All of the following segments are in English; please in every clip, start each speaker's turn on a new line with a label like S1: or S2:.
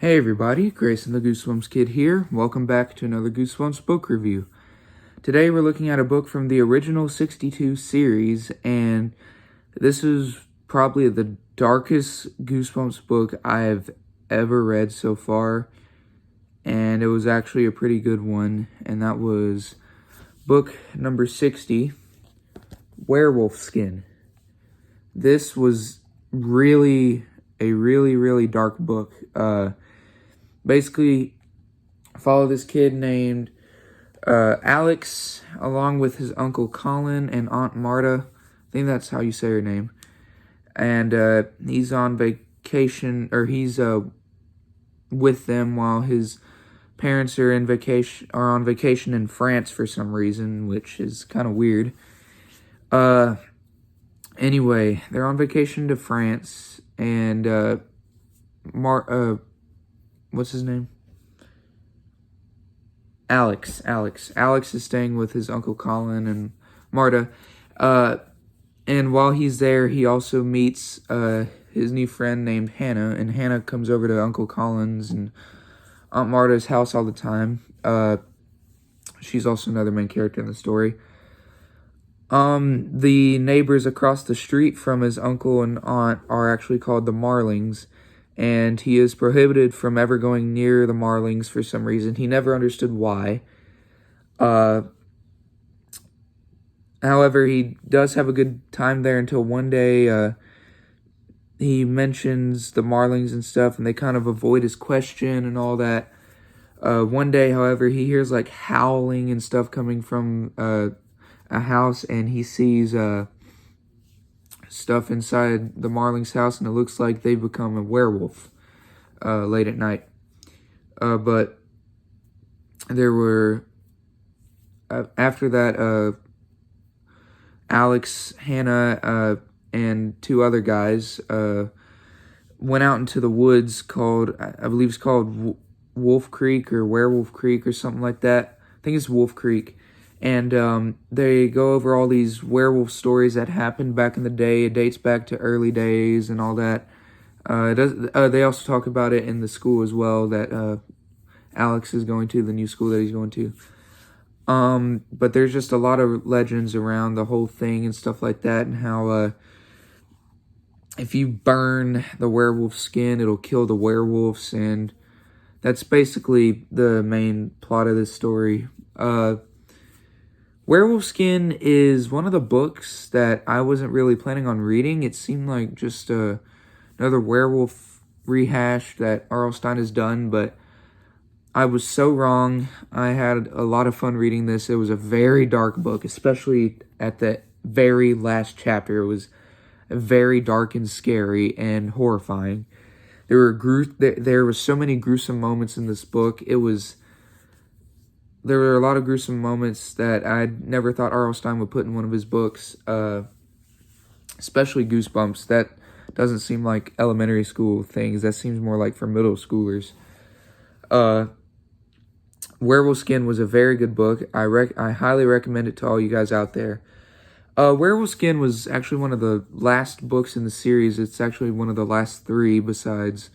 S1: Hey everybody, Grayson the Goosebumps Kid here. Welcome back to another Goosebumps book review. Today we're looking at a book from the original 62 series, and this is probably the darkest Goosebumps book I've ever read so far, and it was actually a pretty good one, and that was book number 60, Werewolf Skin. This was really dark book. Basically, follow this kid named Alex, along with his Uncle Colin and Aunt Marta. I think that's how you say her name. And he's on vacation, or he's with them while his parents are on vacation in France for some reason, which is kind of weird. Anyway, they're on vacation to France, and what's his name? Alex is staying with his Uncle Colin and Marta. And while he's there, he also meets his new friend named Hannah. And Hannah comes over to Uncle Colin's and Aunt Marta's house all the time. She's also another main character in the story. The neighbors across the street from his uncle and aunt are actually called the Marlings. And he is prohibited from ever going near the Marlings for some reason. He never understood why. However, he does have a good time there until one day he mentions the Marlings and stuff, and they kind of avoid his question and all that. One day, however, he hears like howling and stuff coming from a house, and he sees stuff inside the Marlings' house, and it looks like they've become a werewolf late at night. But there were, after that, Alex, Hannah, and two other guys went out into the woods called, I believe it's called Wolf Creek or Werewolf Creek or something like that. I think it's Wolf Creek. And they go over all these werewolf stories that happened back in the day. It dates back to early days and all that. They also talk about it in the school as well that Alex is going to, the new school that he's going to. But there's just a lot of legends around the whole thing and stuff like that, and how if you burn the werewolf skin, it'll kill the werewolves, and that's basically the main plot of this story. Werewolf Skin is one of the books that I wasn't really planning on reading. It seemed like just another werewolf rehash that R.L. Stine has done, but I was so wrong. I had a lot of fun reading this. It was a very dark book, especially at the very last chapter. It was very dark and scary and horrifying. There were so many gruesome moments in this book. There were a lot of gruesome moments that I never thought R.L. Stine would put in one of his books, especially Goosebumps. That doesn't seem like elementary school things. That seems more like for middle schoolers. Werewolf Skin was a very good book. I highly recommend it to all you guys out there. Werewolf Skin was actually one of the last books in the series. It's actually one of the last three besides...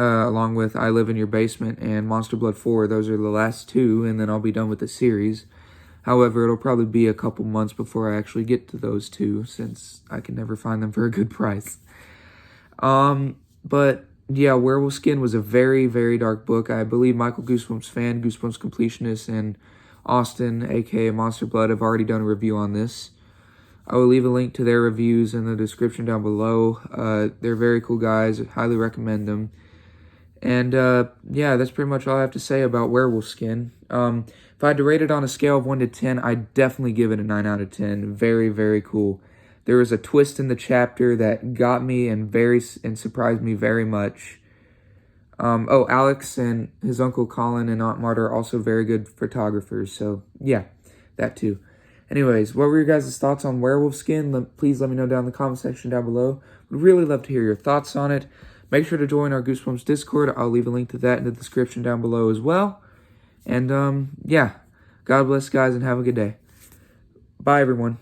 S1: along with I Live in Your Basement and Monster Blood 4. Those are the last two, and then I'll be done with the series. However, it'll probably be a couple months before I actually get to those two, since I can never find them for a good price. But, yeah, Werewolf Skin was a very dark book. I believe Michael Goosebumps fan, Goosebumps completionist, and Austin, aka Monster Blood, have already done a review on this. I will leave a link to their reviews in the description down below. They're very cool guys. I highly recommend them. And, yeah, that's pretty much all I have to say about Werewolf Skin. If I had to rate it on a scale of 1 to 10, I'd definitely give it a 9 out of 10. Very cool. There was a twist in the chapter that got me and surprised me very much. Alex and his Uncle Colin and Aunt Marta are also very good photographers, so, yeah, that too. Anyways, what were your guys' thoughts on Werewolf Skin? Please let me know down in the comment section down below. Would really love to hear your thoughts on it. Make sure to join our Goosebumps Discord. I'll leave a link to that in the description down below as well. And, yeah. God bless, guys, and have a good day. Bye, everyone.